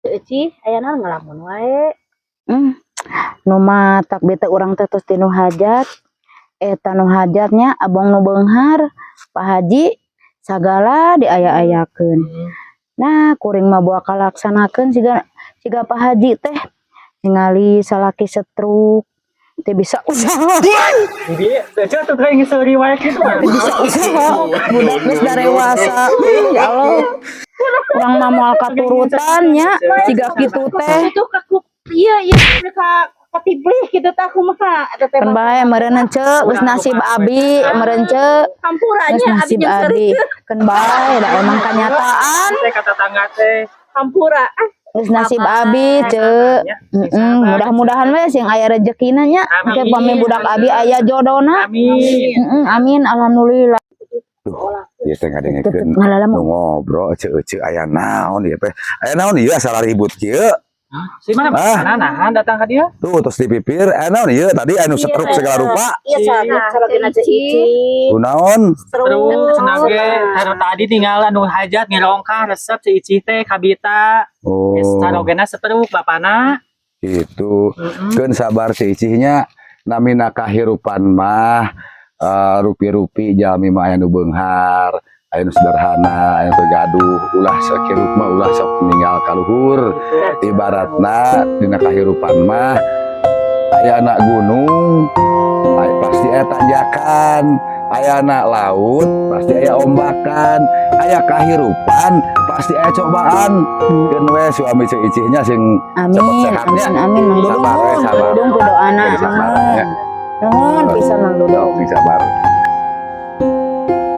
Eci aya naon ngalamun wae. Nu matak bete urang teh tos tinu hajat. Eta nu hajatnya abong nu beunghar, Pak Haji sagala diaya-ayakeun. Nah, kuring mah boa kalaksanakeun siga Pak Haji teh ningali salaki setruk teu bisa usaha. Dia tuh kayak ngisel riwayat gitu. Teu bisa usaha, budak geus darewasa. Ya Allah. Urang mah moal katurutan nya siga kitu teh. Itu kaku iya mereka katiblih kitu teh kumaha eta teh. Kan bae meureun ceu geus nasib abi, meureun ceu Hampuranya geus abi nasib jeung abi. Kan bae da emang kenyataan. Teh kata tangga teh. Hampura. Geus nasib abi ceu. Mudah-mudahan we sing aya rezekina nya. Engke pami budak abi aya jodona. Amin. Amin alhamdulillah. Ieu teh ngadengekeun Ngalala nu ngobrol ceu aya naon ieu teh. Aya naon ieu asal ribut kieu? Si mana nahan datang ka dia? Tuh tos dipipir, aya naon ieu tadi anu setruk segala rupa. Iya salagina teh Ici. Kunaon? Terus nage taruh tadi tinggal anu hajat ngelongkah resep si Ici teh kabita. Geus Oh, sarogena setruk bapana. gitu. Keun sabar si Icihnya namina kahirupan mah rupi-rupi jalmi mah aya nu beunghar, aya nu sederhana, aya nu gaduh, ulah sakirup mah ulah sok ninggal kaluhur. Ibaratna dina kahirupan mah aya anak gunung pasti aya tanjakan, aya anak laut pasti aya ombakan, aya kahirupan pasti aya cobaan. Keun we suami si Icihnya sing cepet sehatnya. Amin Mang Dudung. Sabar we, sabar. Dudung ku doana. Jadi sabar ya. Nuhun pisan Mang Dudung. Sing sabar.